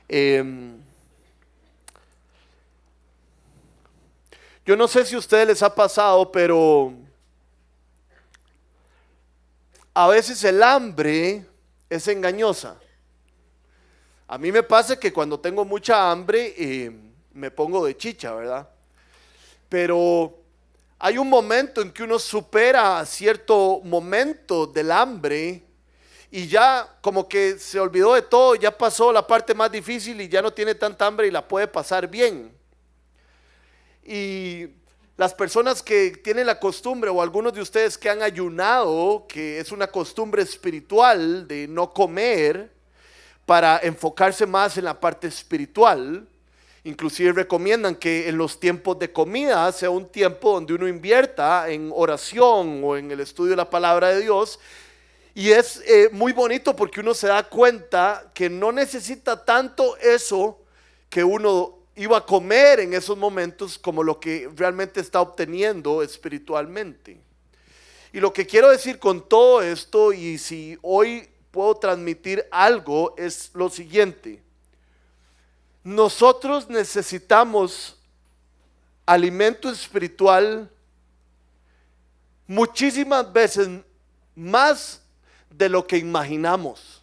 Em, yo no sé si a ustedes les ha pasado, pero a veces el hambre es engañosa. A mí me pasa que cuando tengo mucha hambre me pongo de chicha, ¿verdad? Pero hay un momento en que uno supera cierto momento del hambre y ya como que se olvidó de todo, ya pasó la parte más difícil y ya no tiene tanta hambre y la puede pasar bien. Y las personas que tienen la costumbre, o algunos de ustedes que han ayunado, que es una costumbre espiritual de no comer para enfocarse más en la parte espiritual, inclusive recomiendan que en los tiempos de comida sea un tiempo donde uno invierta en oración o en el estudio de la palabra de Dios. Y es muy bonito porque uno se da cuenta que no necesita tanto eso que uno iba a comer en esos momentos como lo que realmente está obteniendo espiritualmente. Y lo que quiero decir con todo esto, y si hoy puedo transmitir algo, es lo siguiente. Nosotros necesitamos alimento espiritual muchísimas veces más de lo que imaginamos.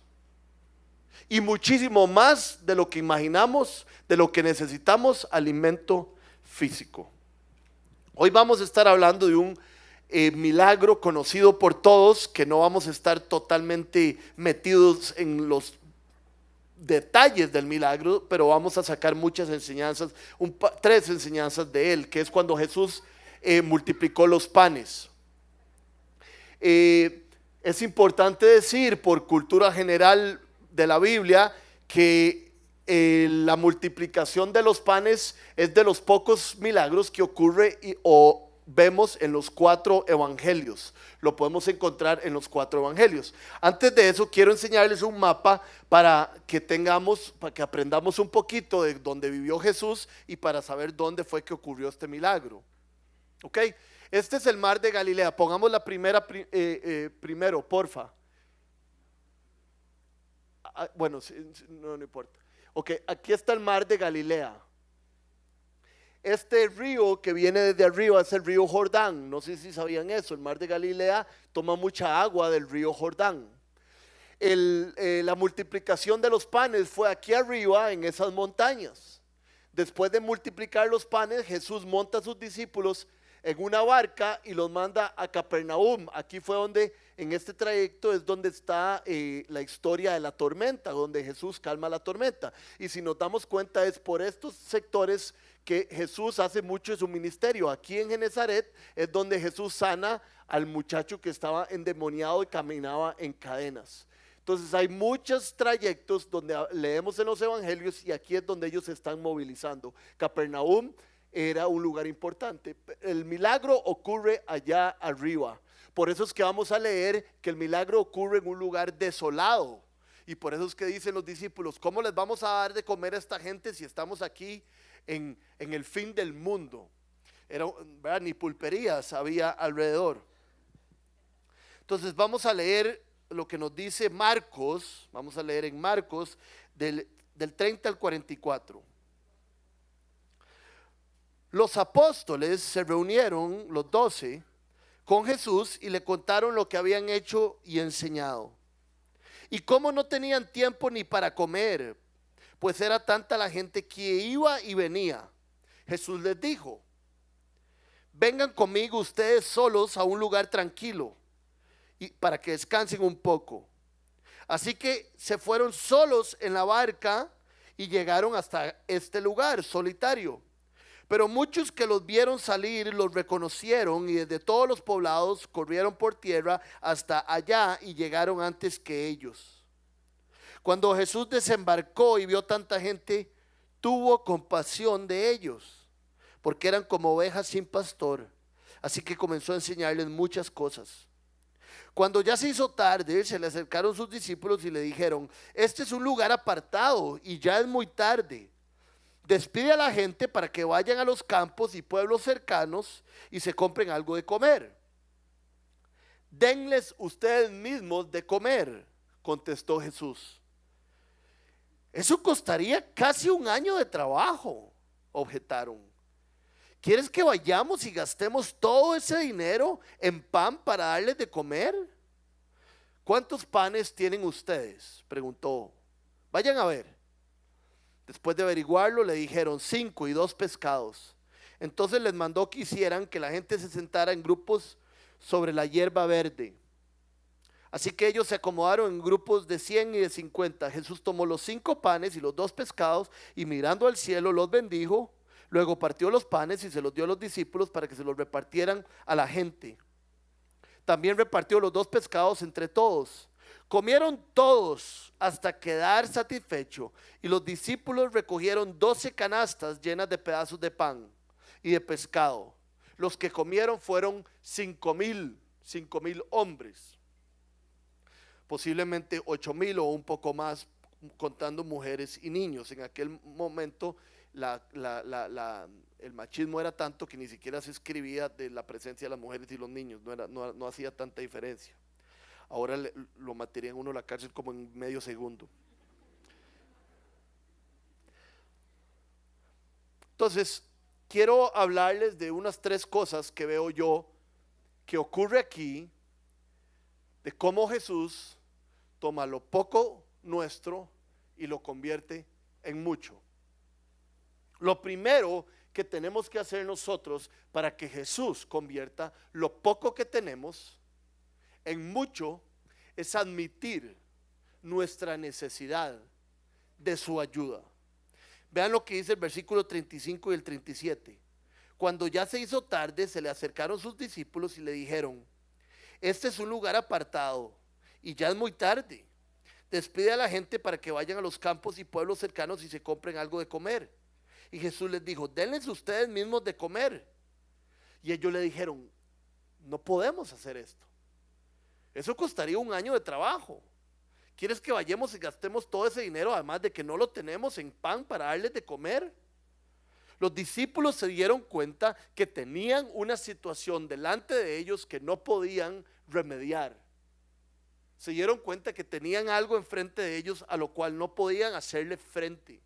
Y muchísimo más de lo que imaginamos, de lo que necesitamos alimento físico. Hoy vamos a estar hablando de un milagro conocido por todos, que no vamos a estar totalmente metidos en los detalles del milagro, pero vamos a sacar muchas enseñanzas, tres enseñanzas de él, que es cuando Jesús multiplicó los panes. Es importante decir, por cultura general de la Biblia, que la multiplicación de los panes es de los pocos milagros que ocurre o vemos en los 4 evangelios. Lo podemos encontrar en los 4 evangelios. Antes de eso, quiero enseñarles un mapa para que aprendamos un poquito de dónde vivió Jesús y para saber dónde fue que ocurrió este milagro. ¿Ok? Este es el mar de Galilea. Pongamos la primero, porfa. Bueno, no importa. Ok, aquí está el mar de Galilea. Este río que viene desde arriba es el río Jordán. No sé si sabían eso. El mar de Galilea toma mucha agua del río Jordán. La multiplicación de los panes fue aquí arriba en esas montañas. Después de multiplicar los panes, Jesús monta a sus discípulos en una barca y los manda a Capernaum. Aquí fue donde, en este trayecto es donde está la historia de la tormenta, donde Jesús calma la tormenta. Y si nos damos cuenta, es por estos sectores que Jesús hace mucho de su ministerio. Aquí en Genezaret es donde Jesús sana al muchacho que estaba endemoniado y caminaba en cadenas. Entonces hay muchos trayectos donde leemos en los evangelios y aquí es donde ellos se están movilizando. Capernaum era un lugar importante. El milagro ocurre allá arriba. Por eso es que vamos a leer que el milagro ocurre en un lugar desolado. Y por eso es que dicen los discípulos, ¿cómo les vamos a dar de comer a esta gente si estamos aquí en el fin del mundo? ¿Verdad? Ni pulperías había alrededor. Entonces vamos a leer lo que nos dice Marcos. Vamos a leer en Marcos del 30 al 44. Los apóstoles se reunieron, los 12, con Jesús y le contaron lo que habían hecho y enseñado. Y cómo no tenían tiempo ni para comer, pues era tanta la gente que iba y venía. Jesús les dijo: vengan conmigo ustedes solos a un lugar tranquilo y para que descansen un poco. Así que se fueron solos en la barca y llegaron hasta este lugar solitario. Pero muchos que los vieron salir los reconocieron y desde todos los poblados corrieron por tierra hasta allá y llegaron antes que ellos. Cuando Jesús desembarcó y vio tanta gente, tuvo compasión de ellos, porque eran como ovejas sin pastor. Así que comenzó a enseñarles muchas cosas. Cuando ya se hizo tarde, se le acercaron sus discípulos y le dijeron: este es un lugar apartado y ya es muy tarde. Despide a la gente para que vayan a los campos y pueblos cercanos y se compren algo de comer. Denles ustedes mismos de comer, contestó Jesús. Eso costaría casi un año de trabajo, objetaron. ¿Quieres que vayamos y gastemos todo ese dinero en pan para darles de comer? ¿Cuántos panes tienen ustedes?, preguntó. Vayan a ver. Después de averiguarlo, le dijeron 5 y 2 pescados. Entonces les mandó que hicieran que la gente se sentara en grupos sobre la hierba verde. Así que ellos se acomodaron en grupos de 100 y de 50. Jesús tomó los 5 panes y los 2 pescados y mirando al cielo los bendijo. Luego partió los panes y se los dio a los discípulos para que se los repartieran a la gente. También repartió los 2 pescados entre todos. Comieron todos hasta quedar satisfechos y los discípulos recogieron 12 canastas llenas de pedazos de pan y de pescado. Los que comieron fueron 5,000 hombres. Posiblemente 8,000 o un poco más, contando mujeres y niños. En aquel momento el machismo era tanto que ni siquiera se escribía de la presencia de las mujeres y los niños, no hacía tanta diferencia. Ahora lo meterían uno a la cárcel como en medio segundo. Entonces, quiero hablarles de unas 3 cosas que veo yo que ocurre aquí, de cómo Jesús toma lo poco nuestro y lo convierte en mucho. Lo primero que tenemos que hacer nosotros para que Jesús convierta lo poco que tenemos en mucho es admitir nuestra necesidad de su ayuda. Vean lo que dice el versículo 35 y el 37. Cuando ya se hizo tarde, se le acercaron sus discípulos y le dijeron: este es un lugar apartado y ya es muy tarde. Despide a la gente para que vayan a los campos y pueblos cercanos y se compren algo de comer. Y Jesús les dijo: denles ustedes mismos de comer. Y ellos le dijeron: no podemos hacer esto. Eso costaría un año de trabajo. ¿Quieres que vayamos y gastemos todo ese dinero, además de que no lo tenemos en pan para darles de comer? Los discípulos se dieron cuenta que tenían una situación delante de ellos que no podían remediar. Se dieron cuenta que tenían algo enfrente de ellos a lo cual no podían hacerle frente.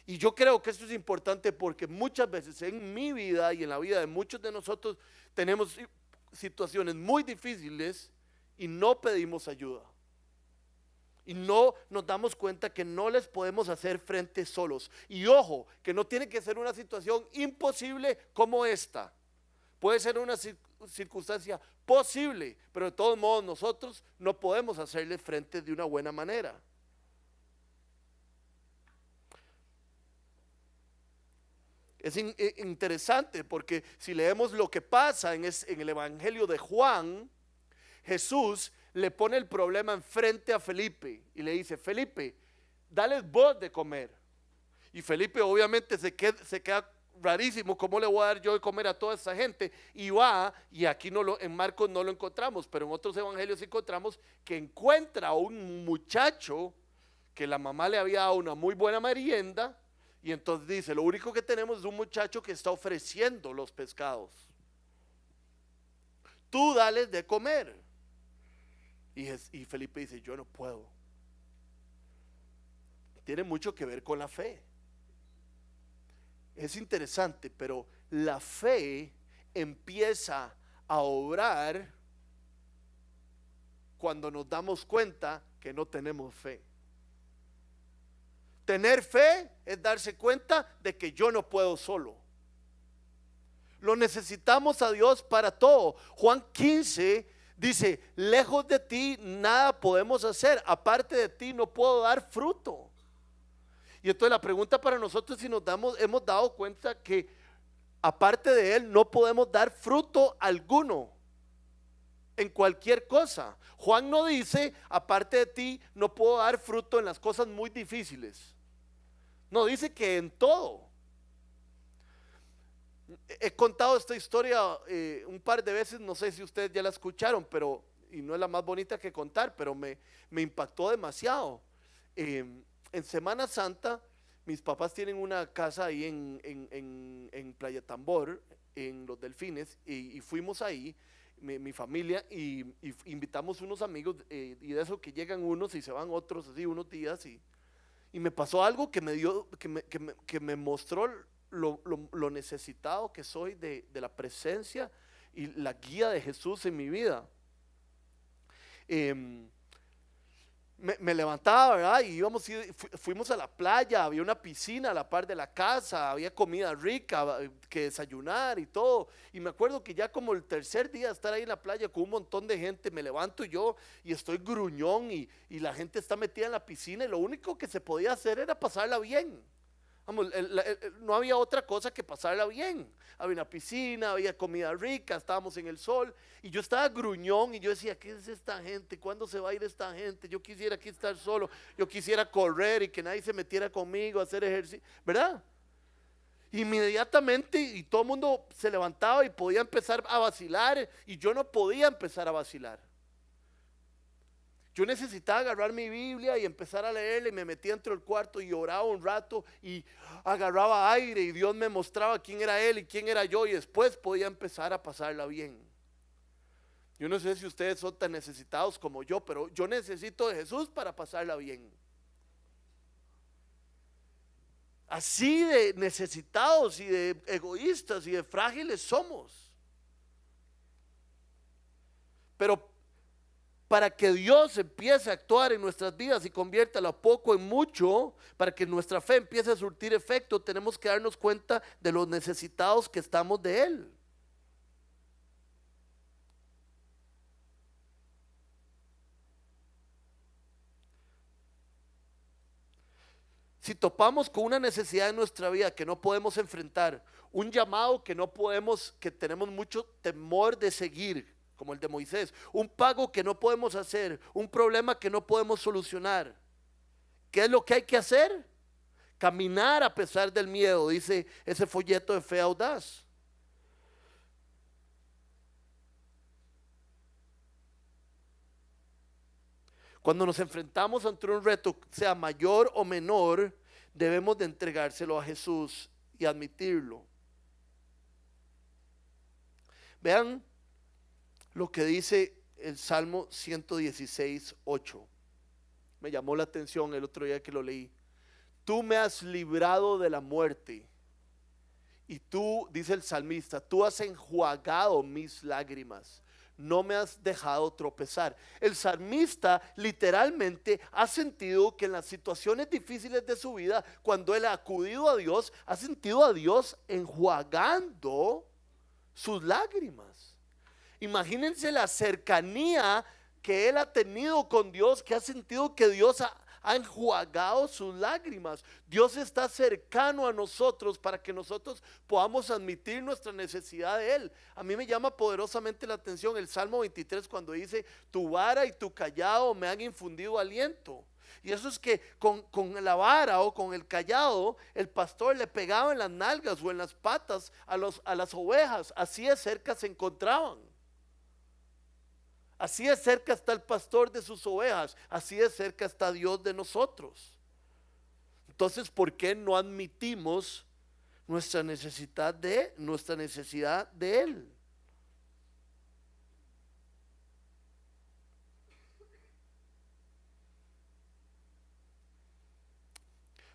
Y yo creo que esto es importante porque muchas veces en mi vida y en la vida de muchos de nosotros tenemos situaciones muy difíciles y no pedimos ayuda. Y no nos damos cuenta que no les podemos hacer frente solos. Y ojo, que no tiene que ser una situación imposible como esta. Puede ser una circunstancia posible, pero de todos modos nosotros no podemos hacerle frente de una buena manera. Es interesante porque si leemos lo que pasa en el Evangelio de Juan, Jesús le pone el problema enfrente a Felipe y le dice: Felipe, dales vos de comer. Y Felipe obviamente se queda rarísimo: ¿cómo le voy a dar yo de comer a toda esa gente? Y va, y aquí en Marcos no lo encontramos, pero en otros evangelios encontramos que encuentra a un muchacho que la mamá le había dado una muy buena merienda. Y entonces dice: lo único que tenemos es un muchacho que está ofreciendo los pescados. Tú dales de comer. Y Felipe dice: yo no puedo. Tiene mucho que ver con la fe. Es interesante, pero la fe empieza a obrar cuando nos damos cuenta que no tenemos fe. Tener fe es darse cuenta de que yo no puedo solo. Lo necesitamos a Dios para todo. Juan 15 dice: lejos de ti nada podemos hacer, aparte de ti no puedo dar fruto. Y entonces la pregunta para nosotros es si hemos dado cuenta que aparte de Él no podemos dar fruto alguno en cualquier cosa. Juan no dice: aparte de ti no puedo dar fruto en las cosas muy difíciles. No, dice que en todo. He contado esta historia un par de veces, no sé si ustedes ya la escucharon, y no es la más bonita que contar, pero me impactó demasiado. En Semana Santa, mis papás tienen una casa ahí en Playa Tambor, en Los Delfines, y fuimos ahí, mi familia, y invitamos unos amigos, y de eso que llegan unos y se van otros, así unos días, Y me pasó algo que me dio, que me mostró lo necesitado que soy de la presencia y la guía de Jesús en mi vida. Em, me levantaba, ¿verdad? Y fuimos a la playa, había una piscina a la par de la casa, había comida rica que desayunar y todo. Y me acuerdo que ya como el tercer día de estar ahí en la playa con un montón de gente, me levanto yo y estoy gruñón y la gente está metida en la piscina y lo único que se podía hacer era pasarla bien. Vamos, no había otra cosa que pasarla bien. Había una piscina, había comida rica, estábamos en el sol y yo estaba gruñón y yo decía, ¿qué es esta gente? ¿Cuándo se va a ir esta gente? Yo quisiera aquí estar solo, yo quisiera correr y que nadie se metiera conmigo a hacer ejercicio, ¿verdad? Inmediatamente y todo el mundo se levantaba y podía empezar a vacilar y yo no podía empezar a vacilar. Yo necesitaba agarrar mi Biblia y empezar a leerla y me metía dentro del cuarto y oraba un rato y agarraba aire y Dios me mostraba quién era Él y quién era yo y después podía empezar a pasarla bien. Yo no sé si ustedes son tan necesitados como yo, pero yo necesito de Jesús para pasarla bien. Así de necesitados y de egoístas y de frágiles somos. Pero para que Dios empiece a actuar en nuestras vidas y convierta lo poco en mucho, para que nuestra fe empiece a surtir efecto, tenemos que darnos cuenta de los necesitados que estamos de Él. Si topamos con una necesidad en nuestra vida que no podemos enfrentar, un llamado que no podemos, que tenemos mucho temor de seguir, como el de Moisés, un pago que no podemos hacer, un problema que no podemos solucionar, ¿qué es lo que hay que hacer? Caminar a pesar del miedo, dice ese folleto de Fe Audaz. Cuando nos enfrentamos ante un reto, sea mayor o menor, debemos de entregárselo a Jesús y admitirlo. Vean lo que dice el Salmo 116, 8. Me llamó la atención el otro día que lo leí. Tú me has librado de la muerte. Y tú, dice el salmista, tú has enjuagado mis lágrimas. No me has dejado tropezar. El salmista literalmente ha sentido que en las situaciones difíciles de su vida, cuando él ha acudido a Dios, ha sentido a Dios enjuagando sus lágrimas. Imagínense la cercanía que él ha tenido con Dios, que ha sentido que Dios ha enjuagado sus lágrimas. Dios está cercano a nosotros para que nosotros podamos admitir nuestra necesidad de Él. A mí me llama poderosamente la atención el Salmo 23 cuando dice, tu vara y tu cayado me han infundido aliento. Y eso es que con la vara o con el cayado, el pastor le pegaba en las nalgas o en las patas a las ovejas. Así de cerca se encontraban. Así de cerca está el pastor de sus ovejas, así de cerca está Dios de nosotros. Entonces, ¿por qué no admitimos nuestra necesidad de Él?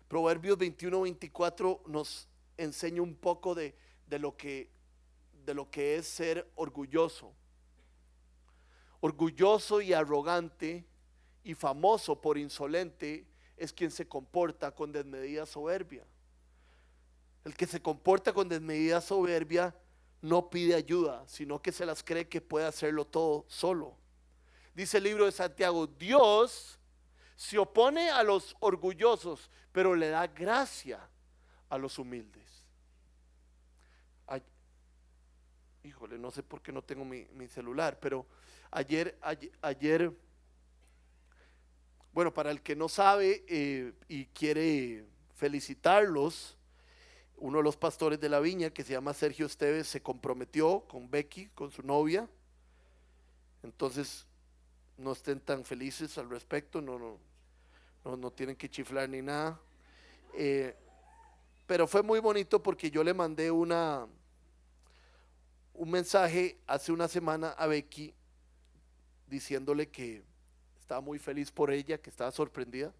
Proverbios 21-24 nos enseña un poco de lo que es ser orgulloso. Orgulloso y arrogante y famoso por insolente es quien se comporta con desmedida soberbia. El que se comporta con desmedida soberbia no pide ayuda, sino que se las cree que puede hacerlo todo solo. Dice el libro de Santiago, Dios se opone a los orgullosos, pero le da gracia a los humildes. Ay, híjole, no sé por qué no tengo mi celular, pero ayer, bueno, para el que no sabe y quiere felicitarlos, uno de los pastores de la viña, que se llama Sergio Esteves, se comprometió con Becky, con su novia. Entonces, no estén tan felices al respecto, no tienen que chiflar ni nada. Pero fue muy bonito porque yo le mandé un mensaje hace una semana a Becky diciéndole que estaba muy feliz por ella, que estaba sorprendido,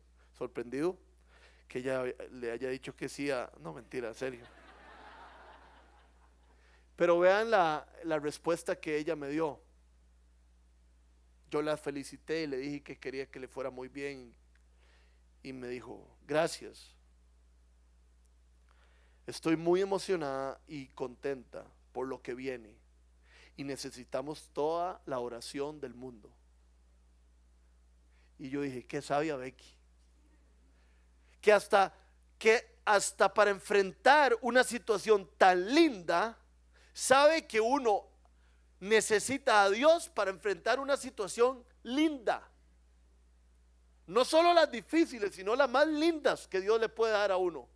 que ella le haya dicho que sí a... No, mentira, en serio. Pero vean la respuesta que ella me dio. Yo la felicité y le dije que quería que le fuera muy bien. Y me dijo, gracias. Estoy muy emocionada y contenta por lo que viene. Y necesitamos toda la oración del mundo. Y yo dije, qué sabia Becky. Que hasta para enfrentar una situación tan linda, sabe que uno necesita a Dios para enfrentar una situación linda. No solo las difíciles, sino las más lindas que Dios le puede dar a uno.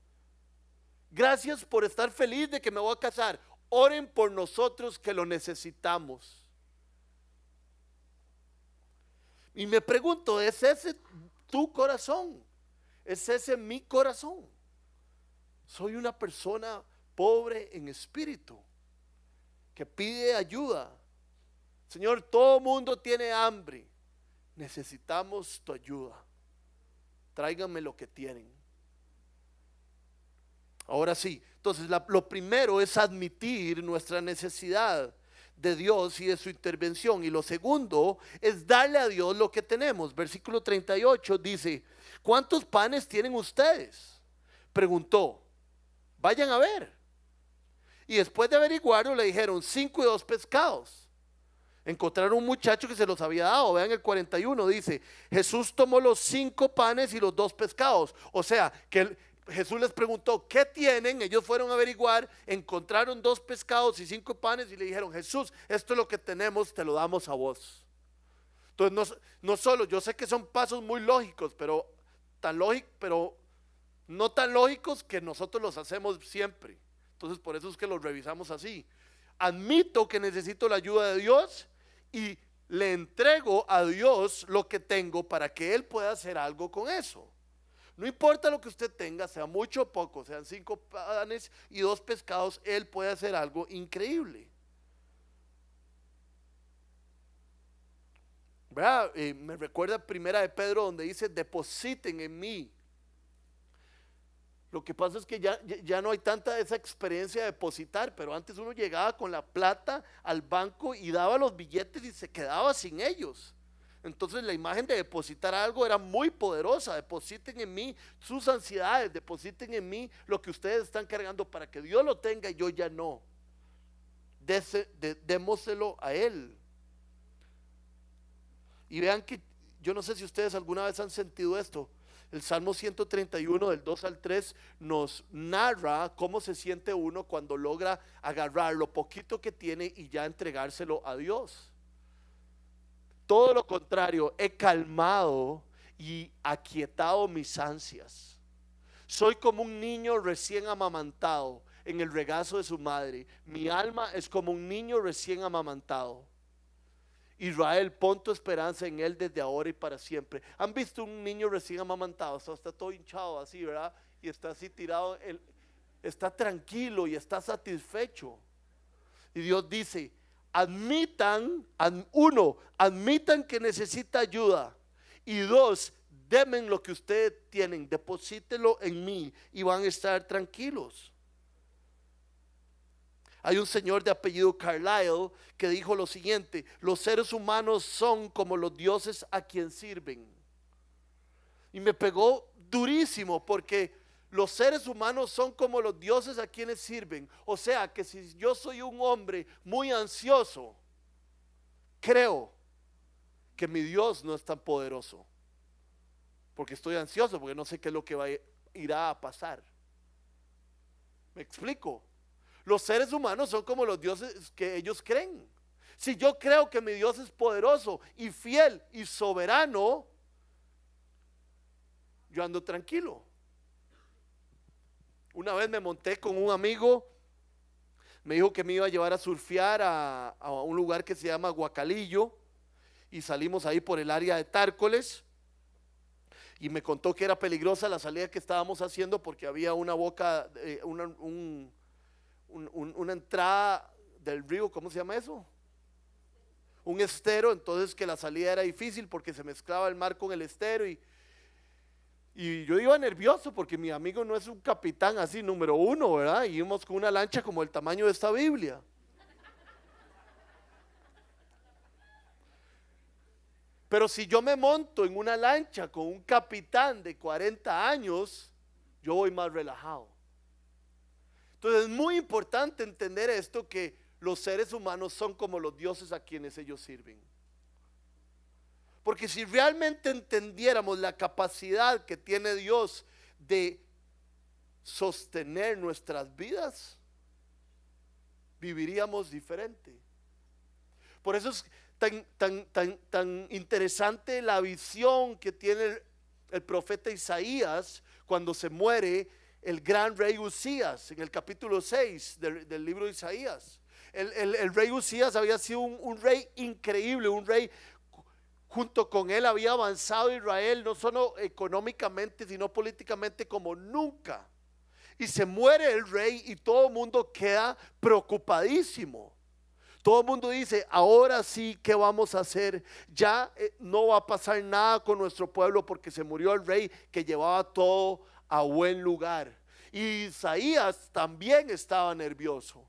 Gracias por estar feliz de que me voy a casar. Oren por nosotros que lo necesitamos. Y me pregunto, ¿es ese tu corazón? ¿Es ese mi corazón? Soy una persona pobre en espíritu, que pide ayuda. Señor, todo mundo tiene hambre. Necesitamos tu ayuda. Tráiganme lo que tienen. Ahora sí, entonces lo primero es admitir nuestra necesidad de Dios y de su intervención. Y lo segundo es darle a Dios lo que tenemos. Versículo 38 dice, ¿cuántos panes tienen ustedes? Preguntó. Vayan a ver. Y después de averiguarlo le dijeron 5 y 2 pescados. Encontraron un muchacho que se los había dado. Vean el 41, dice, Jesús tomó los 5 panes y los 2 pescados. O sea, que Jesús les preguntó, ¿qué tienen? Ellos fueron a averiguar, encontraron 2 pescados y 5 panes y le dijeron, Jesús, esto es lo que tenemos, te lo damos a vos. Entonces no solo, yo sé que son pasos muy lógicos, pero no tan lógicos que nosotros los hacemos siempre. Entonces por eso es que los revisamos así. Admito que necesito la ayuda de Dios y le entrego a Dios lo que tengo para que Él pueda hacer algo con eso. No importa lo que usted tenga, sea mucho o poco, sean 5 panes y 2 pescados, Él puede hacer algo increíble. ¿Verdad? Me recuerda primera de Pedro donde dice, depositen en mí. Lo que pasa es que ya no hay tanta esa experiencia de depositar, pero antes uno llegaba con la plata al banco y daba los billetes y se quedaba sin ellos. Entonces la imagen de depositar algo era muy poderosa. Depositen en mí sus ansiedades, depositen en mí lo que ustedes están cargando para que Dios lo tenga y yo ya no. Démoselo a Él. Y vean que yo no sé si ustedes alguna vez han sentido esto. El Salmo 131 del 2 al 3 nos narra cómo se siente uno cuando logra agarrar lo poquito que tiene y ya entregárselo a Dios. Todo lo contrario, he calmado y aquietado mis ansias. Soy como un niño recién amamantado en el regazo de su madre. Mi alma es como un niño recién amamantado. Israel, pon tu esperanza en Él desde ahora y para siempre. ¿Han visto un niño recién amamantado? Está todo hinchado así, ¿verdad? Y está así tirado, está tranquilo y está satisfecho. Y Dios dice, admitan que necesita ayuda. Y 2, denme lo que ustedes tienen, deposítelo en mí y van a estar tranquilos. Hay un señor de apellido Carlyle que dijo lo siguiente: los seres humanos son como los dioses a quien sirven. Y me pegó durísimo porque los seres humanos son como los dioses a quienes sirven. O sea que si yo soy un hombre muy ansioso, creo que mi Dios no es tan poderoso, porque estoy ansioso, porque no sé qué es lo que irá a pasar. ¿Me explico? Los seres humanos son como los dioses que ellos creen. Si yo creo que mi Dios es poderoso y fiel y soberano, yo ando tranquilo. Una vez me monté con un amigo, me dijo que me iba a llevar a surfear a un lugar que se llama Guacalillo, y salimos ahí por el área de Tárcoles, y me contó que era peligrosa la salida que estábamos haciendo porque había una boca, una entrada del río, ¿cómo se llama eso? Un estero. Entonces que la salida era difícil porque se mezclaba el mar con el estero, y Y yo iba nervioso porque mi amigo no es un capitán así número uno, ¿verdad? Y íbamos con una lancha como el tamaño de esta Biblia. Pero si yo me monto en una lancha con un capitán de 40 años, yo voy más relajado. Entonces es muy importante entender esto, que los seres humanos son como los dioses a quienes ellos sirven. Porque si realmente entendiéramos la capacidad que tiene Dios de sostener nuestras vidas, viviríamos diferente. Por eso es tan interesante la visión que tiene el profeta Isaías cuando se muere el gran rey Usías, en el capítulo 6 del libro de Isaías. El rey Usías había sido un rey increíble, un rey. Junto con él había avanzado Israel, no solo económicamente, sino políticamente como nunca. Y se muere el rey y todo el mundo queda preocupadísimo. Todo el mundo dice, ahora sí, ¿qué vamos a hacer? Ya no va a pasar nada con nuestro pueblo porque se murió el rey que llevaba todo a buen lugar. Y Isaías también estaba nervioso.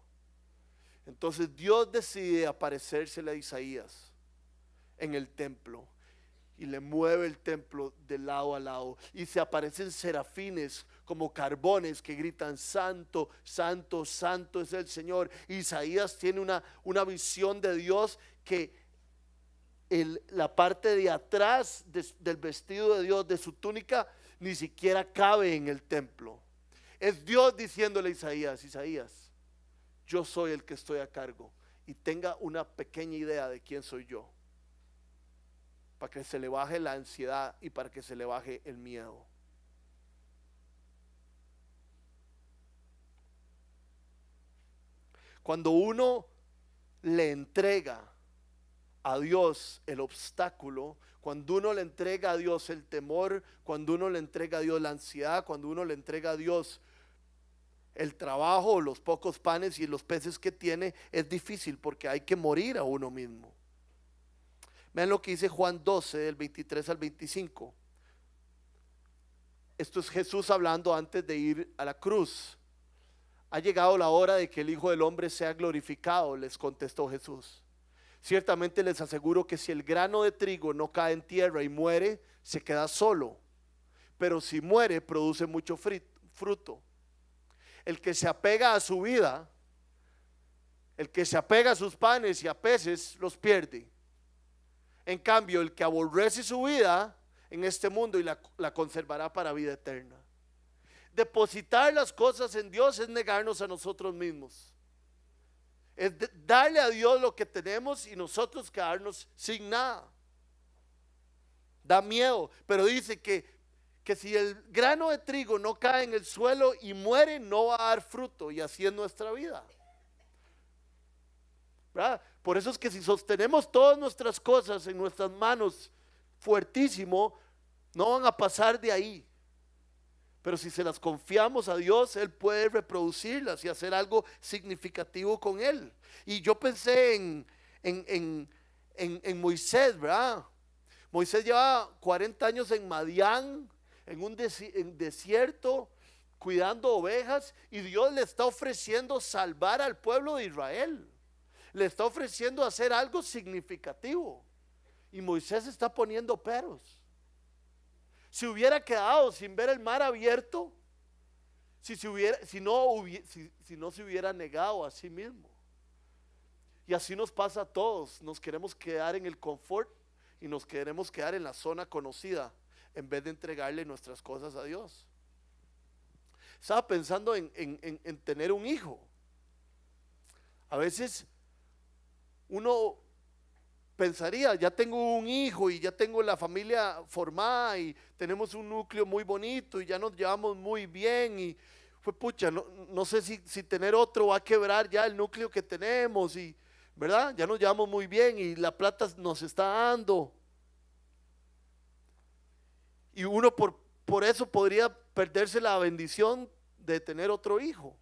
Entonces Dios decide aparecérsele a Isaías en el templo y le mueve el templo de lado a lado y se aparecen serafines como carbones que gritan: santo, santo, santo es el Señor. Isaías tiene una visión de Dios que la parte de atrás del vestido de Dios, de su túnica, ni siquiera cabe en el templo. Es Dios diciéndole a Isaías: Isaías, yo soy el que estoy a cargo, y tenga una pequeña idea de quién soy yo, para que se le baje la ansiedad y para que se le baje el miedo. Cuando uno le entrega a Dios el obstáculo, cuando uno le entrega a Dios el temor, cuando uno le entrega a Dios la ansiedad, cuando uno le entrega a Dios el trabajo, los pocos panes y los peces que tiene, es difícil porque hay que morir a uno mismo. Vean lo que dice Juan 12, del 23 al 25. Esto es Jesús hablando antes de ir a la cruz. Ha llegado la hora de que el Hijo del Hombre sea glorificado, les contestó Jesús. Ciertamente les aseguro que si el grano de trigo no cae en tierra y muere, se queda solo. Pero si muere, produce mucho fruto. El que se apega a su vida, el que se apega a sus panes y a peces, los pierde. En cambio, el que aborrece su vida en este mundo y la conservará para vida eterna. Depositar las cosas en Dios es negarnos a nosotros mismos. Es darle a Dios lo que tenemos y nosotros quedarnos sin nada. Da miedo, pero dice que si el grano de trigo no cae en el suelo y muere, no va a dar fruto, y así es nuestra vida, ¿verdad? Por eso es que si sostenemos todas nuestras cosas en nuestras manos fuertísimo, no van a pasar de ahí. Pero si se las confiamos a Dios, Él puede reproducirlas y hacer algo significativo con Él. Y yo pensé en Moisés, ¿verdad? Moisés lleva 40 años en Madián, en un desierto, cuidando ovejas, y Dios le está ofreciendo salvar al pueblo de Israel. Le está ofreciendo hacer algo significativo, y Moisés está poniendo peros. Si hubiera quedado sin ver el mar abierto, si no se hubiera negado a sí mismo. Y así nos pasa a todos. Nos queremos quedar en el confort y nos queremos quedar en la zona conocida en vez de entregarle nuestras cosas a Dios. Estaba pensando en tener un hijo. A veces uno pensaría: ya tengo un hijo y ya tengo la familia formada y tenemos un núcleo muy bonito y ya nos llevamos muy bien, y pucha, no sé si tener otro va a quebrar ya el núcleo que tenemos, y ¿verdad? Ya nos llevamos muy bien y la plata nos está dando, y uno por eso podría perderse la bendición de tener otro hijo.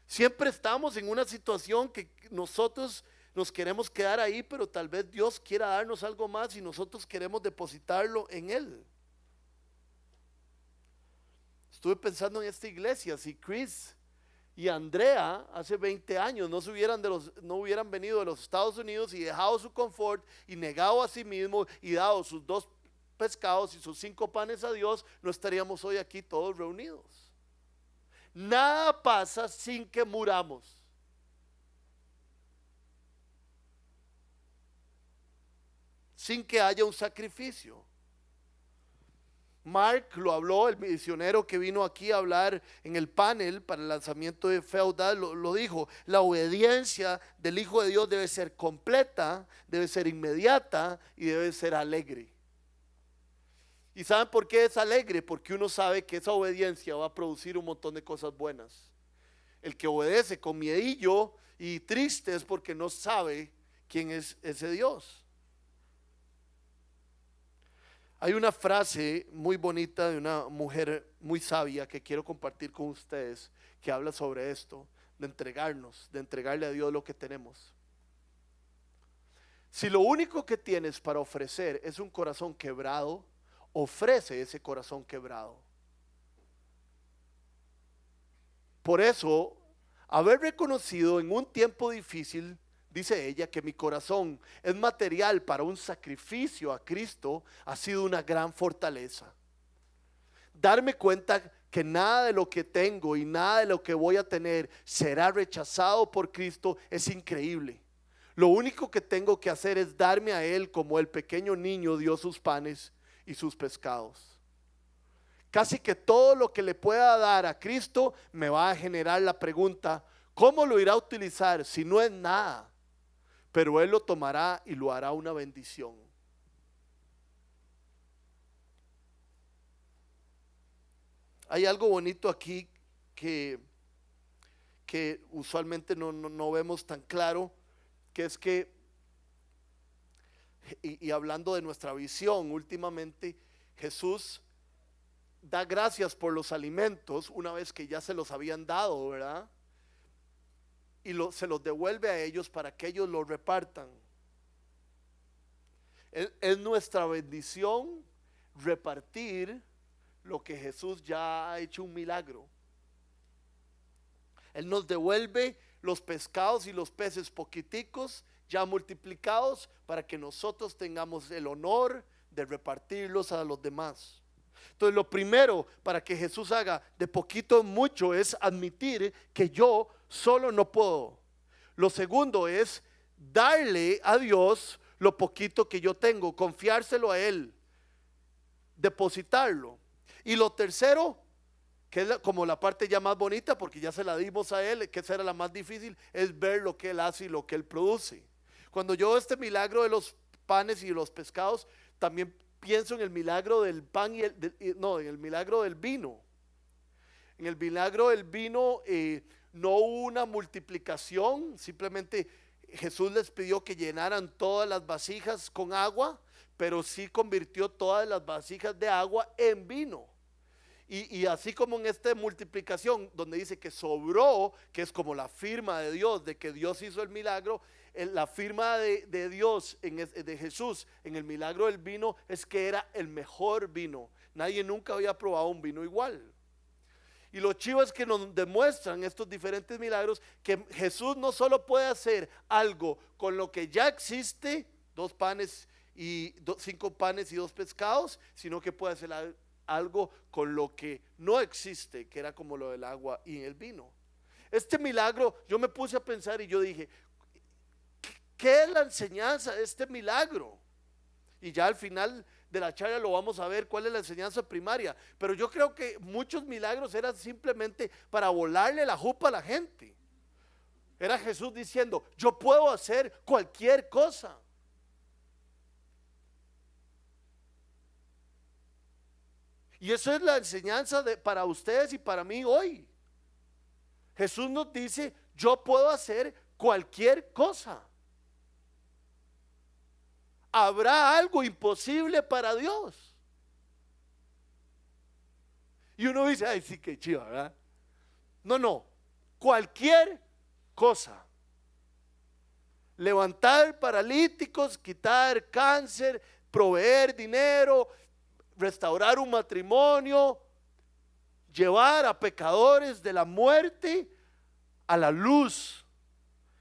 Siempre estamos en una situación que nosotros nos queremos quedar ahí, pero tal vez Dios quiera darnos algo más y nosotros queremos depositarlo en Él. estuve pensando en esta iglesia, si Chris y Andrea hace 20 años no hubieran venido de los Estados Unidos y dejado su confort y negado a sí mismo y dado sus 2 pescados y sus 5 panes a Dios, no estaríamos hoy aquí todos reunidos. Nada pasa sin que muramos. Sin que haya un sacrificio. Mark lo habló, el misionero que vino aquí a hablar en el panel para el lanzamiento de Feudal, lo dijo: la obediencia del Hijo de Dios debe ser completa, debe ser inmediata y debe ser alegre. ¿Y saben por qué es alegre? Porque uno sabe que esa obediencia va a producir un montón de cosas buenas. El que obedece con miedillo y triste es porque no sabe quién es ese Dios. Hay una frase muy bonita de una mujer muy sabia que quiero compartir con ustedes, que habla sobre esto, de entregarnos, de entregarle a Dios lo que tenemos. Si lo único que tienes para ofrecer es un corazón quebrado, ofrece ese corazón quebrado. Por eso, haber reconocido en un tiempo difícil, dice ella, que mi corazón es material para un sacrificio a Cristo, ha sido una gran fortaleza. Darme cuenta que nada de lo que tengo y nada de lo que voy a tener será rechazado por Cristo es increíble. Lo único que tengo que hacer es darme a Él como el pequeño niño dio sus panes y sus pescados. Casi que todo lo que le pueda dar a Cristo me va a generar la pregunta: ¿cómo lo irá a utilizar si no es nada? Pero Él lo tomará y lo hará una bendición. Hay algo bonito aquí que usualmente no vemos tan claro, que es que, y hablando de nuestra visión últimamente, Jesús da gracias por los alimentos una vez que ya se los habían dado, ¿verdad? Y se los devuelve a ellos para que ellos los repartan. Es nuestra bendición repartir lo que Jesús ya ha hecho un milagro. Él nos devuelve los pescados y los peces poquiticos ya multiplicados para que nosotros tengamos el honor de repartirlos a los demás. Entonces, lo primero para que Jesús haga de poquito en mucho es admitir que yo solo no puedo. Lo segundo es darle a Dios lo poquito que yo tengo, confiárselo a Él, depositarlo. Y lo tercero, que es como la parte ya más bonita, porque ya se la dimos a Él, que esa era la más difícil, es ver lo que Él hace y lo que Él produce. Cuando yo veo este milagro de los panes y los pescados, también pienso en el milagro del pan en el milagro del vino. En el milagro del vino no hubo una multiplicación, simplemente Jesús les pidió que llenaran todas las vasijas con agua, pero sí convirtió todas las vasijas de agua en vino. Y así como en esta multiplicación donde dice que sobró, que es como la firma de Dios, de que Dios hizo el milagro, la firma de Dios, de Jesús en el milagro del vino, es que era el mejor vino. Nadie nunca había probado un vino igual. Y lo chivo es que nos demuestran estos diferentes milagros que Jesús no solo puede hacer algo con lo que ya existe, 5 panes y 2 pescados, sino que puede hacer algo con lo que no existe, que era como lo del agua y el vino. Este milagro, yo me puse a pensar y yo dije, ¿qué es la enseñanza de este milagro? Y ya al final de la charla lo vamos a ver cuál es la enseñanza primaria. Pero yo creo que muchos milagros eran simplemente para volarle la jupa a la gente. Era Jesús diciendo, yo puedo hacer cualquier cosa. Y eso es la enseñanza para ustedes y para mí hoy. Jesús nos dice, yo puedo hacer cualquier cosa. ¿Habrá algo imposible para Dios? Y uno dice, ay, sí, qué chido, ¿verdad? No, cualquier cosa. Levantar paralíticos, quitar cáncer, proveer dinero, restaurar un matrimonio, llevar a pecadores de la muerte a la luz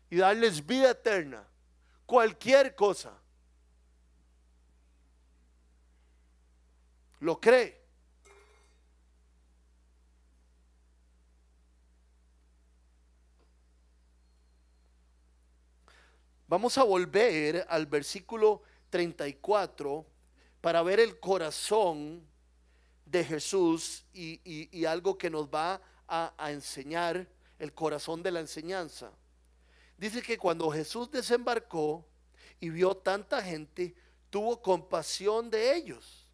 y darles vida eterna. Cualquier cosa. ¿Lo cree? Vamos a volver al versículo 34 para ver el corazón de Jesús y algo que nos va a enseñar, el corazón de la enseñanza. Dice que cuando Jesús desembarcó y vio tanta gente, tuvo compasión de ellos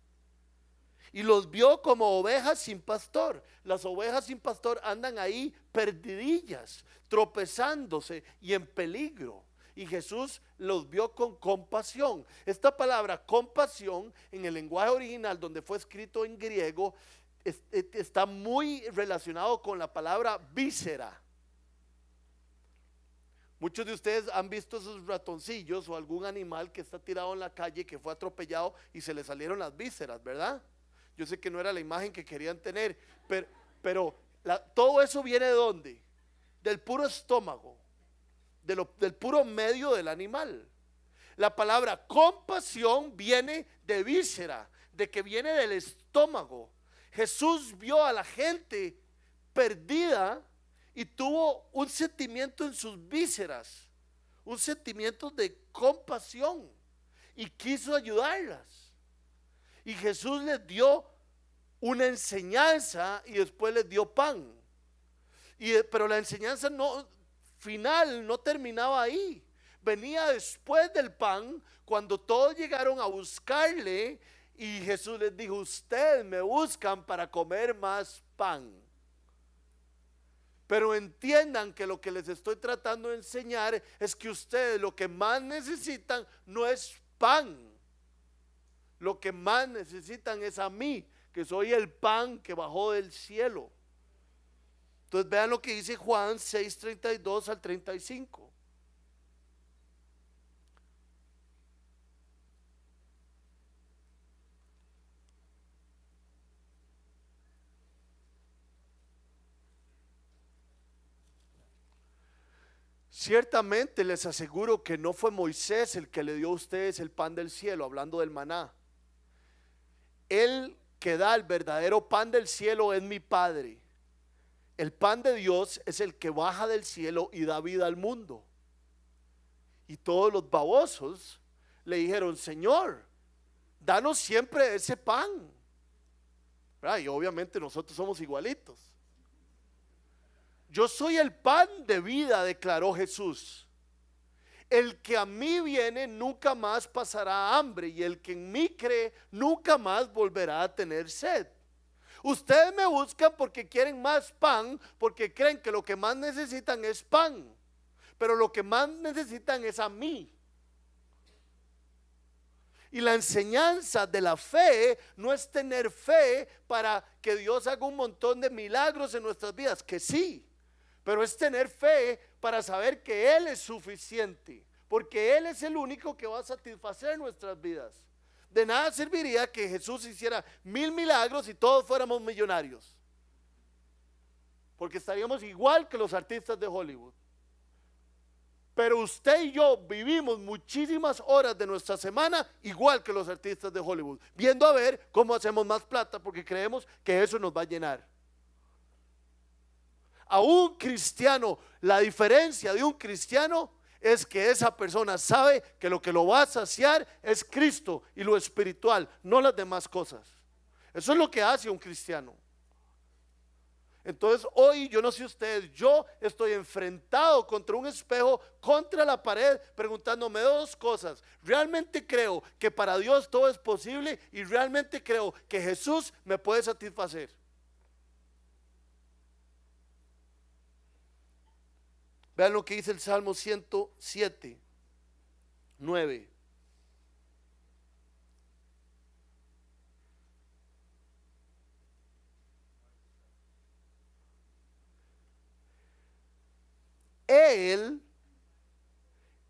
y los vio como ovejas sin pastor. Las ovejas sin pastor andan ahí perdidillas, tropezándose y en peligro. Y Jesús los vio con compasión. Esta palabra compasión en el lenguaje original, donde fue escrito en griego, está muy relacionado con la palabra víscera. Muchos de ustedes han visto esos ratoncillos o algún animal que está tirado en la calle, que fue atropellado y se le salieron las vísceras, ¿verdad? Yo sé que no era la imagen que querían tener, pero todo eso viene ¿de dónde? Del puro estómago, del puro medio del animal. La palabra compasión viene de víscera, de que viene del estómago. Jesús vio a la gente perdida y tuvo un sentimiento en sus vísceras, un sentimiento de compasión, y quiso ayudarlas. Y Jesús les dio una enseñanza y después les dio pan. Pero la enseñanza final no terminaba ahí. Venía después del pan, cuando todos llegaron a buscarle y Jesús les dijo: ustedes me buscan para comer más pan. Pero entiendan que lo que les estoy tratando de enseñar es que ustedes lo que más necesitan no es pan. Lo que más necesitan es a mí, que soy el pan que bajó del cielo. Entonces vean lo que dice Juan 6:32 al 35. Ciertamente les aseguro que no fue Moisés el que le dio a ustedes el pan del cielo, hablando del maná. El que da el verdadero pan del cielo es mi Padre. El pan de Dios es el que baja del cielo y da vida al mundo. Y todos los babosos le dijeron: Señor, danos siempre ese pan. ¿Verdad? Y obviamente nosotros somos igualitos. Yo soy el pan de vida, declaró Jesús. El que a mí viene nunca más pasará hambre, y el que en mí cree nunca más volverá a tener sed. Ustedes me buscan porque quieren más pan, porque creen que lo que más necesitan es pan, pero lo que más necesitan es a mí. Y la enseñanza de la fe no es tener fe para que Dios haga un montón de milagros en nuestras vidas, que sí, pero es tener fe para saber que Él es suficiente, porque Él es el único que va a satisfacer nuestras vidas. De nada serviría que Jesús hiciera 1000 milagros y todos fuéramos millonarios, porque estaríamos igual que los artistas de Hollywood. Pero usted y yo vivimos muchísimas horas de nuestra semana igual que los artistas de Hollywood, viendo a ver cómo hacemos más plata, porque creemos que eso nos va a llenar. A un cristiano, la diferencia de un cristiano es que esa persona sabe que lo va a saciar es Cristo y lo espiritual, no las demás cosas. Eso es lo que hace un cristiano. Entonces hoy, yo no sé ustedes, yo estoy enfrentado contra un espejo, contra la pared, preguntándome dos cosas: ¿realmente creo que para Dios todo es posible? Y realmente creo que Jesús me puede satisfacer. Vean lo que dice el Salmo 107, 9.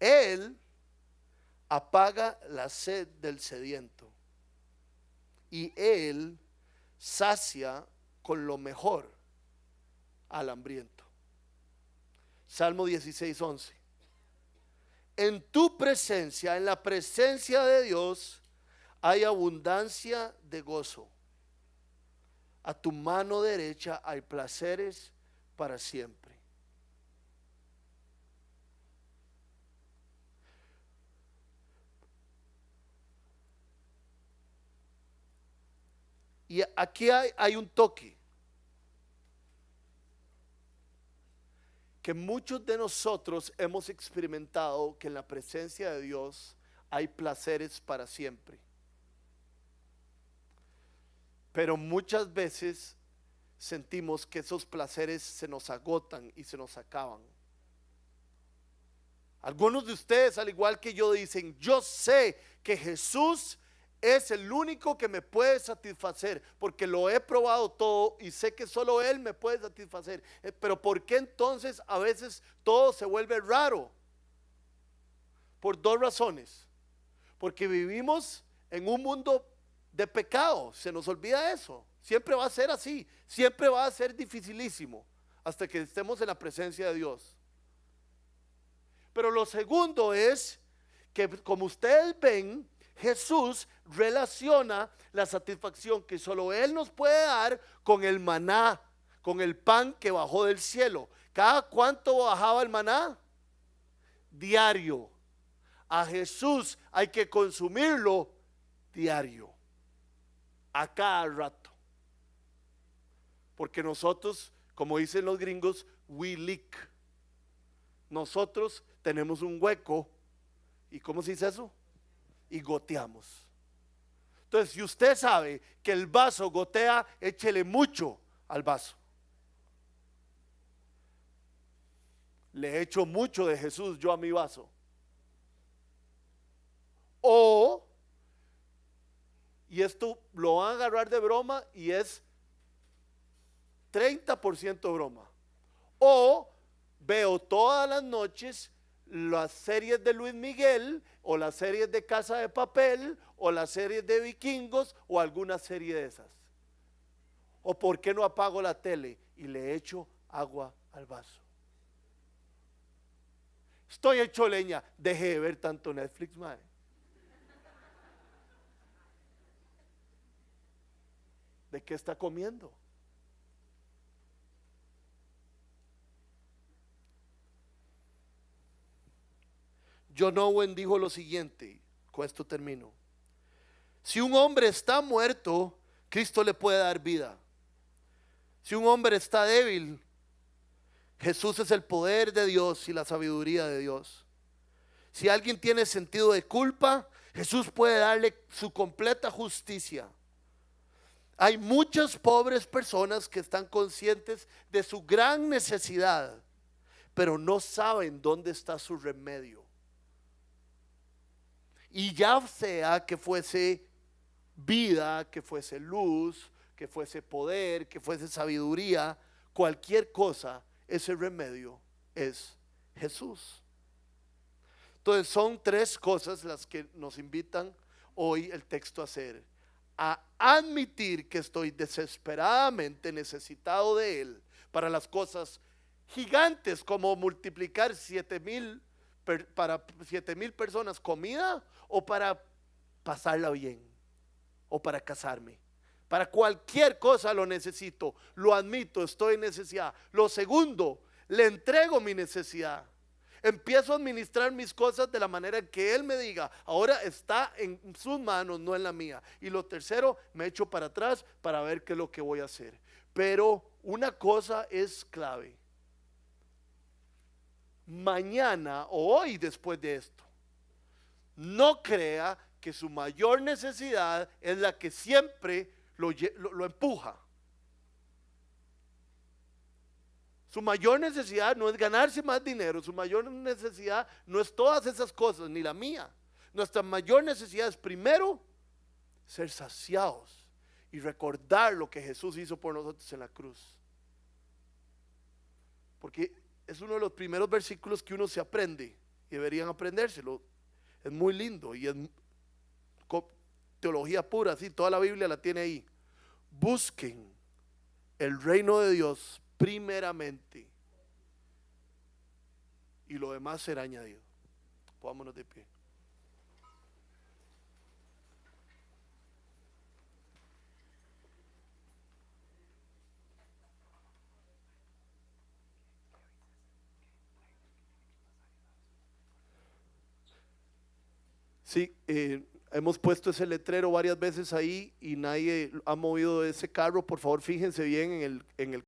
Él apaga la sed del sediento y Él sacia con lo mejor al hambriento. Salmo 16:11. En tu presencia, en la presencia de Dios, hay abundancia de gozo. A tu mano derecha hay placeres para siempre. Y aquí hay un toque. Que muchos de nosotros hemos experimentado que en la presencia de Dios hay placeres para siempre. Pero muchas veces sentimos que esos placeres se nos agotan y se nos acaban. Algunos de ustedes, al igual que yo, dicen: yo sé que Jesús es el único que me puede satisfacer, porque lo he probado todo y sé que solo Él me puede satisfacer. Pero ¿por qué entonces a veces todo se vuelve raro? Por dos razones. Porque vivimos en un mundo de pecado, se nos olvida eso. Siempre va a ser así, siempre va a ser dificilísimo hasta que estemos en la presencia de Dios. Pero lo segundo es que, como ustedes ven, Jesús relaciona la satisfacción que solo Él nos puede dar con el maná, con el pan que bajó del cielo. ¿Cada cuánto bajaba el maná? Diario. A Jesús hay que consumirlo diario, a cada rato. Porque nosotros, como dicen los gringos, we leak. Nosotros tenemos un hueco. ¿Y cómo se dice eso? Y goteamos. Entonces, si usted sabe que el vaso gotea, échele mucho al vaso. Le echo mucho de Jesús yo a mi vaso. O, y esto lo van a agarrar de broma y es 30% broma. O veo todas las noches las series de Luis Miguel, o las series de Casa de Papel, o las series de Vikingos, o alguna serie de esas. O por qué no apago la tele y le echo agua al vaso. Estoy hecho leña, deje de ver tanto Netflix, madre. ¿De qué está comiendo? John Owen dijo lo siguiente, con esto termino: si un hombre está muerto, Cristo le puede dar vida. Si un hombre está débil, Jesús es el poder de Dios y la sabiduría de Dios. Si alguien tiene sentido de culpa, Jesús puede darle su completa justicia. Hay muchas pobres personas que están conscientes de su gran necesidad, pero no saben dónde está su remedio. Y ya sea que fuese vida, que fuese luz, que fuese poder, que fuese sabiduría, cualquier cosa, ese remedio es Jesús. Entonces son tres cosas las que nos invitan hoy el texto a hacer: a admitir que estoy desesperadamente necesitado de Él para las cosas gigantes, como multiplicar 7,000 para 7,000 personas comida, o para pasarla bien, o para casarme. Para cualquier cosa lo necesito, lo admito, estoy en necesidad. Lo segundo, le entrego mi necesidad. Empiezo a administrar mis cosas de la manera en que Él me diga. Ahora está en sus manos, no en la mía. Y lo tercero, me echo para atrás para ver qué es lo que voy a hacer. Pero una cosa es clave: mañana o hoy, después de esto, no crea que su mayor necesidad es la que siempre lo empuja. Su mayor necesidad no es ganarse más dinero, su mayor necesidad no es todas esas cosas, ni la mía. Nuestra mayor necesidad es primero ser saciados y recordar lo que Jesús hizo por nosotros en la cruz. Porque es uno de los primeros versículos que uno se aprende y deberían aprendérselo. Es muy lindo y es teología pura, así, toda la Biblia la tiene ahí. Busquen el reino de Dios primeramente y lo demás será añadido. Pongámonos de pie. Sí, hemos puesto ese letrero varias veces ahí y nadie ha movido ese carro. Por favor, fíjense bien en el